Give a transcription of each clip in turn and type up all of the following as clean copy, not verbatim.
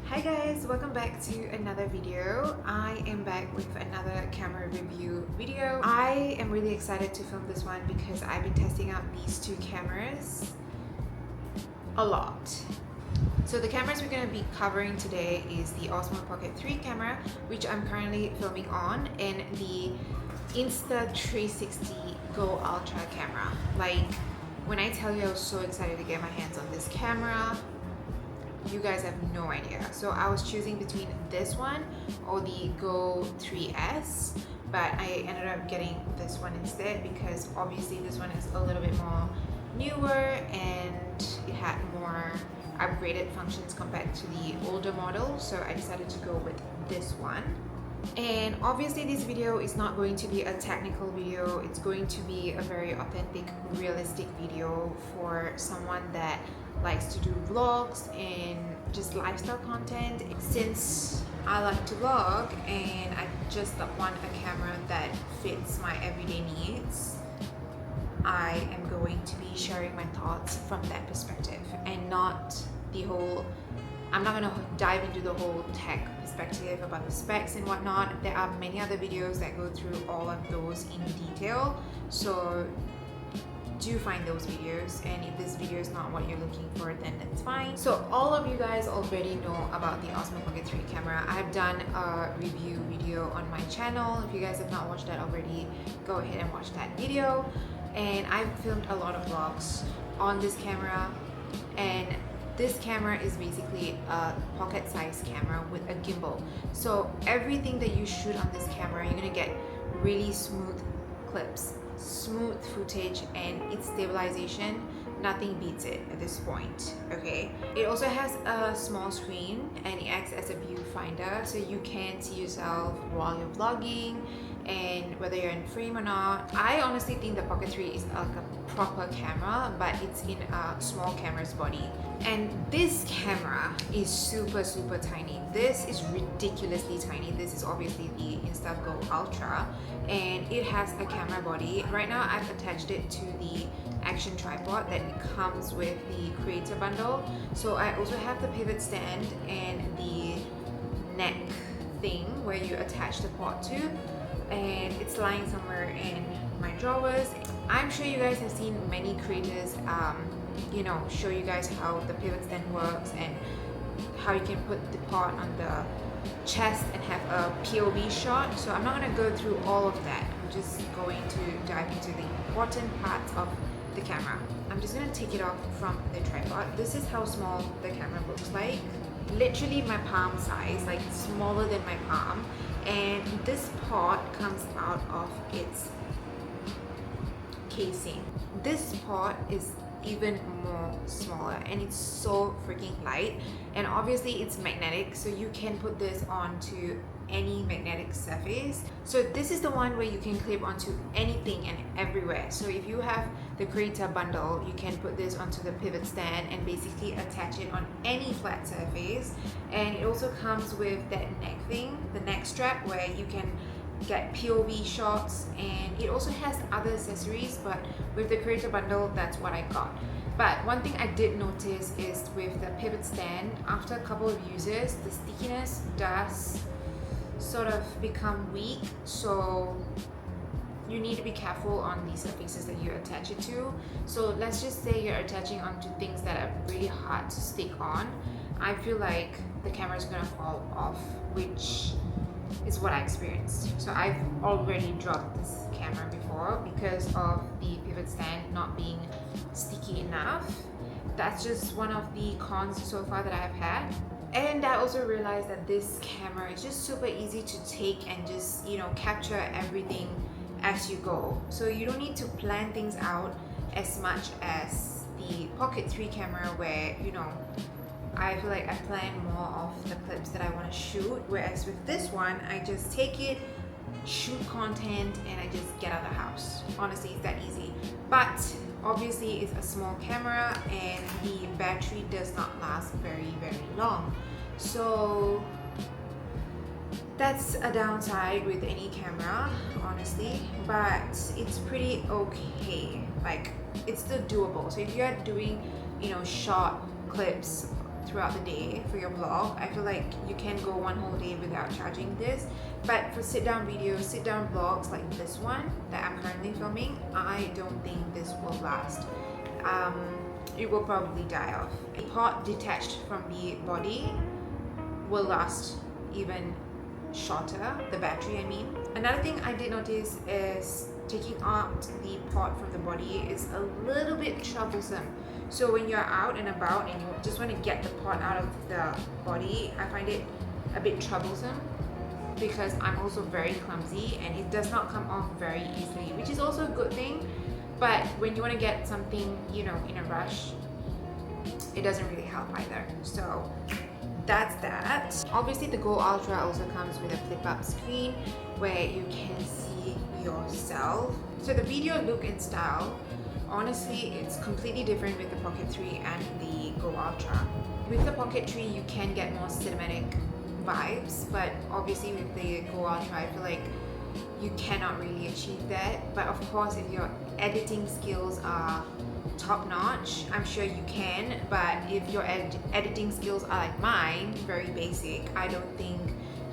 Hi guys, welcome back to another video. I am back with another camera review video. I am really excited to film this one because I've been testing out these two cameras a lot. So the cameras we're going to be covering today is the Osmo Pocket 3 camera, which I'm currently filming on, and the Insta360 GO Ultra camera. Like, when I tell you I was so excited to get my hands on this camera, you guys have no idea. So I was choosing between this one or the Go 3S, but I ended up getting this one instead because obviously this one is a little bit more newer and it had more upgraded functions compared to the older model, so I decided to go with this one. And obviously this video is not going to be a technical video, it's going to be a very authentic, realistic video for someone that likes to do vlogs and just lifestyle content. Since I like to vlog and I just want a camera that fits my everyday needs, I am going to be sharing my thoughts from that perspective and not the whole, I'm not going to dive into the whole tech perspective about the specs and whatnot. There are many other videos that go through all of those in detail, so do find those videos, and if this video is not what you're looking for, then that's fine. So all of you guys already know about the Osmo Pocket 3 camera. I've done a review video on my channel. If you guys have not watched that already, go ahead and watch that video. And I've filmed a lot of vlogs on this camera, and this camera is basically a pocket sized camera with a gimbal. So everything that you shoot on this camera, you're gonna get really smooth clips, smooth footage, and its stabilization, nothing beats it at this point. Okay, it also has a small screen and it acts as a viewfinder, so you can see yourself while you're vlogging and whether you're in frame or not. I honestly think the Pocket 3 is like a proper camera, but it's in a small camera's body. And this camera is super tiny. This is ridiculously tiny. This is obviously the Insta360 GO Ultra, and it has a camera body. Right now I've attached it to the action tripod that comes with the creator bundle. So I also have the pivot stand and the neck thing where you attach the pod to, and it's lying somewhere in my drawers. I'm sure you guys have seen many creators show you guys how the pivot stand works and how you can put the pod on the chest and have a POV shot. So I'm not going to go through all of that. I'm just going to dive into the important parts of the camera. I'm just going to take it off from the tripod. This is how small the camera looks like. Literally my palm size, like smaller than my palm. And this pod comes out of its casing. This pod is even more smaller and it's so freaking light, and obviously it's magnetic, so you can put this onto any magnetic surface. So this is the one where you can clip onto anything and everywhere. So if you have the creator bundle, you can put this onto the pivot stand and basically attach it on any flat surface. And it also comes with that neck thing, the neck strap, where you can get POV shots, and it also has other accessories, but with the creator bundle, that's what I got. But one thing I did notice is with the pivot stand, after a couple of uses, the stickiness does sort of become weak, so you need to be careful on the surfaces that you attach it to. So let's just say you're attaching onto things that are really hard to stick on. I feel like the camera is gonna fall off, which is what I experienced. So I've already dropped this camera before because of the pivot stand not being sticky enough. That's just one of the cons so far that I've had. And I also realized that this camera is just super easy to take and just, capture everything as you go. So you don't need to plan things out as much as the Pocket 3 camera, where, I feel like I plan more of the clips that I want to shoot, whereas with this one, I just take it, shoot content, and I just get out of the house. Honestly, it's that easy. But obviously it's a small camera and the battery does not last very long. So that's a downside with any camera, honestly, but it's pretty okay. Like, it's still doable. So if you're doing, short clips throughout the day for your vlog. I feel like you can go one whole day without charging this, but for sit down videos, sit down vlogs like this one that I'm currently filming, I don't think this will last. It will probably die off. A pod detached from the body will last even shorter, the battery I mean. Another thing I did notice is taking out the pod from the body is a little bit troublesome. So when you're out and about and you just want to get the pod out of the body, I find it a bit troublesome because I'm also very clumsy and it does not come off very easily, which is also a good thing. But when you want to get something, you know, in a rush, it doesn't really help either. So that's that. Obviously the Go Ultra also comes with a flip-up screen where you can see yourself. So the video look and style, honestly, it's completely different with the Pocket 3 and the Go Ultra. With the Pocket 3, you can get more cinematic vibes, but obviously with the Go Ultra, I feel like you cannot really achieve that. But of course, if your editing skills are top notch, I'm sure you can. But if your editing skills are like mine, very basic, I don't think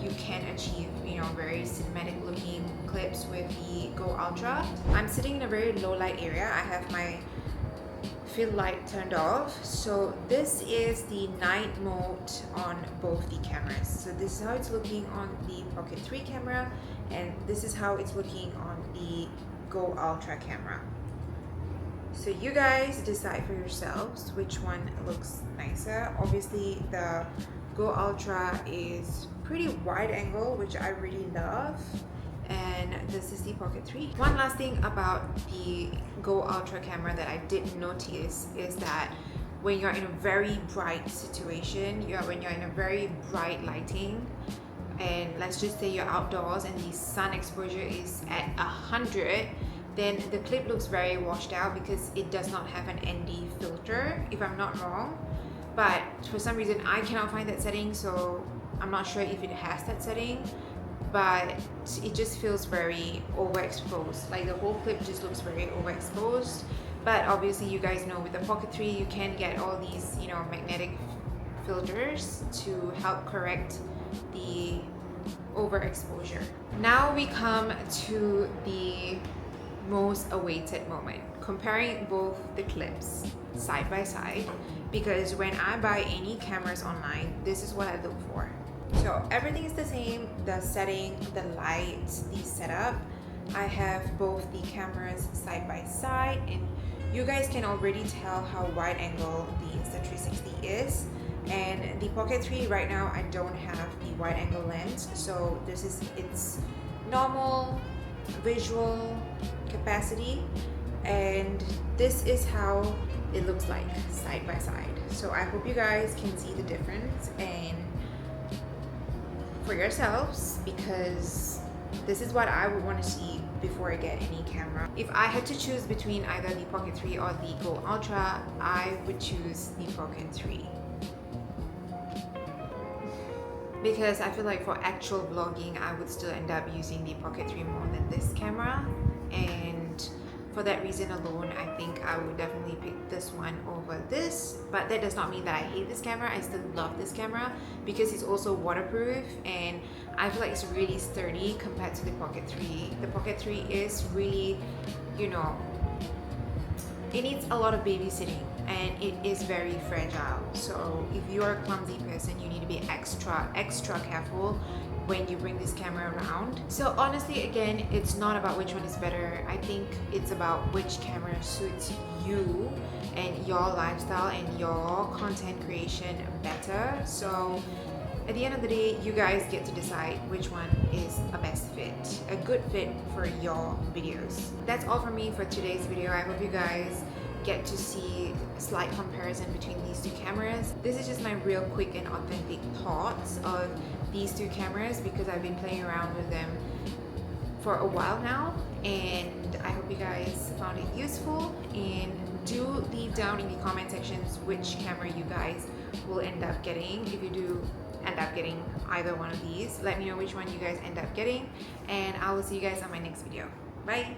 you can achieve, you know, very cinematic looking clips with the Go Ultra. I'm sitting in a very low light area. I have my field light turned off. So this is the night mode on both the cameras. So this is how it's looking on the Pocket 3 camera, and this is how it's looking on the Go Ultra camera. So you guys decide for yourselves which one looks nicer. Obviously the Go Ultra is pretty wide angle, which I really love, and this is the Pocket 3. One last thing about the Go Ultra camera that I did notice is that when you're in a very bright situation, when you're in a very bright lighting, and let's just say you're outdoors and the sun exposure is at 100, then the clip looks very washed out because it does not have an ND filter, if I'm not wrong. But for some reason I cannot find that setting, so I'm not sure if it has that setting, but it just feels very overexposed. Like the whole clip just looks very overexposed. But obviously you guys know with the Pocket 3 you can get all these, you know, magnetic filters to help correct the overexposure. Now we come to the most awaited moment, comparing both the clips side by side, because when I buy any cameras online, this is what I look for. So everything is the same, the setting, the lights, the setup. I have both the cameras side by side, and you guys can already tell how wide angle the Insta360 is. And the Pocket 3 right now, I don't have the wide angle lens, so this is its normal visual capacity, and this is how it looks like side by side. So I hope you guys can see the difference and for yourselves, because this is what I would want to see before I get any camera. If I had to choose between either the Pocket 3 or the Go Ultra, I would choose the Pocket 3. Because I feel like for actual vlogging, I would still end up using the Pocket 3 more than this camera, and for that reason alone, I think I would definitely pick this one over this. But that does not mean that I hate this camera. I still love this camera because it's also waterproof, and I feel like it's really sturdy compared to the Pocket 3. The Pocket 3 is really, you know, it needs a lot of babysitting and it is very fragile. So if you're a clumsy person, you need to be extra careful when you bring this camera around. So honestly, again, it's not about which one is better. I think it's about which camera suits you and your lifestyle and your content creation better. So at the end of the day, you guys get to decide which one is a best fit, a good fit for your videos. That's all from me for today's video. I hope you guys get to see a slight comparison between these two cameras. This is just my real quick and authentic thoughts of these two cameras because I've been playing around with them for a while now, and I hope you guys found it useful. And do leave down in the comment sections which camera you guys will end up getting. If you do end up getting either one of these, let me know which one you guys end up getting, and I will see you guys on my next video. Bye.